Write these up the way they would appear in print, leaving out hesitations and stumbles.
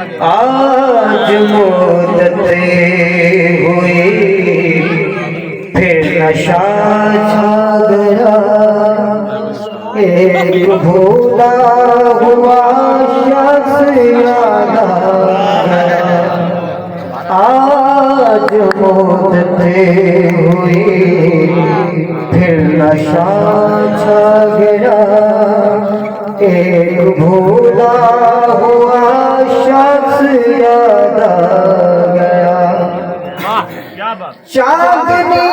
आज मुद्दतें हुई फिर नशा छा गया, एक भूला हुआ शख्स याद आया। आज मुद्दतें हुई फिर नशा छा गया, एक भूला हुआ शख्स याद आ गया। चांदनी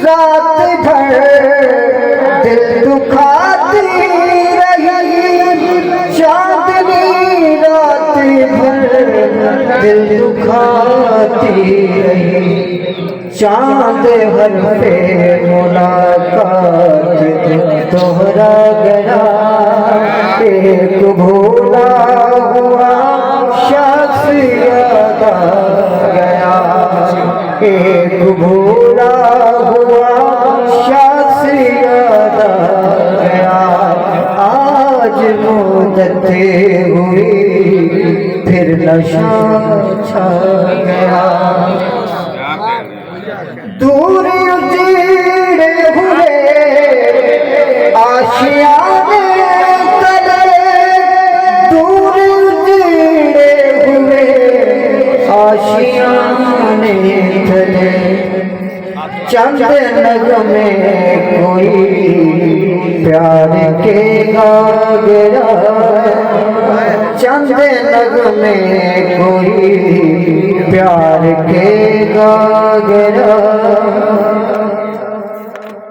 रात भर दिल दुखाती रही, चांदनी रात भर दिल दुखाती रही। चांद हर पे मुलाकात दोहरा गया, एक भूला हुआ शख्स याद आ गया, एक भूला हुआ शख्स याद आ गया। आज मुद्दतें हुई फिर नशा छा गया। दूर उजड़े हुए आशियाने तले, दूर उजड़े हुए आशियाने तले, चंद नगमे कोई प्यार के गा गया, चंद नगमे कोई प्यार के गा गया।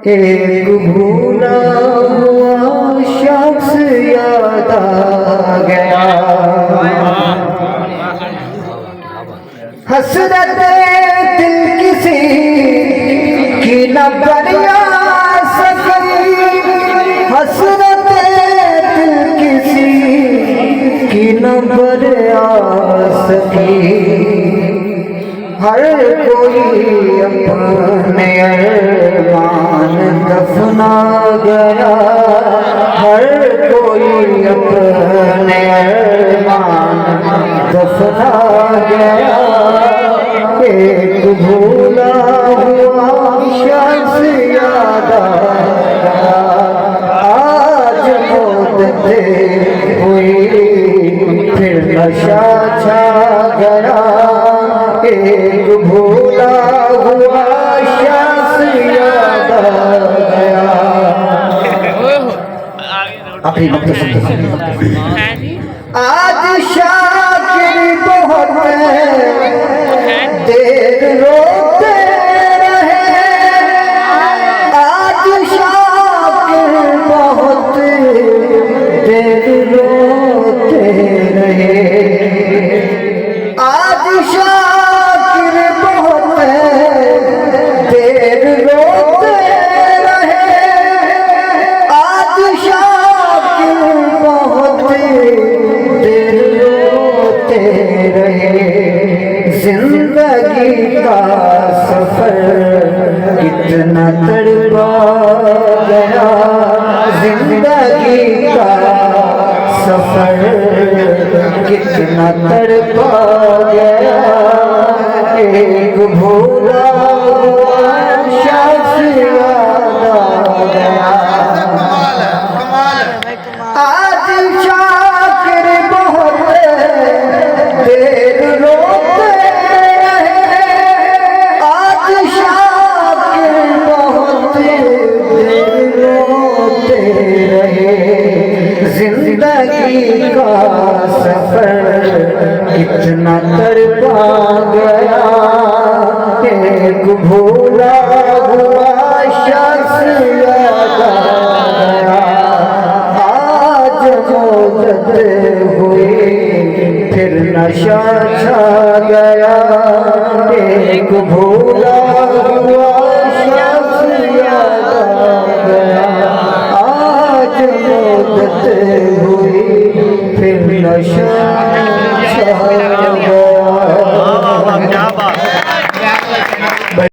एक भूला हुआ शख्स याद आ गया। हसरत दिल किसी की न बरिया सकी, हसरत दिल किसी की न बरिया सकी। हर कोई अपने अरमान दफना गया, हर कोई अपने अरमान दफना गया। एक भूला हुआ शख्स याद आ गया। आज मुद्दतें हुई फिर नशा छा गया, एक भूला हुआ शख्स याद आ गया। आखिरी वक्त आज शाकिर बहुत देर रोते रहे, आज शाकिर बहुत देर रोते रहे। आज शाकिर बहुत देर रोते रहे, आज शाकिर बहुत देर रोते रहे। जिंदगी का सफर कितना तड़पा गया, जिंदगी का सफर कितना तड़पा गया। एक भूला हुआ शख्स याद आ गया। आज शाकिर बहुत देर रोते रहे, आज शाकिर बहुत देर रोते रहे। जिंदगी का सफर कितना तड़पा गया, एक भूला हुआ शख्स याद आ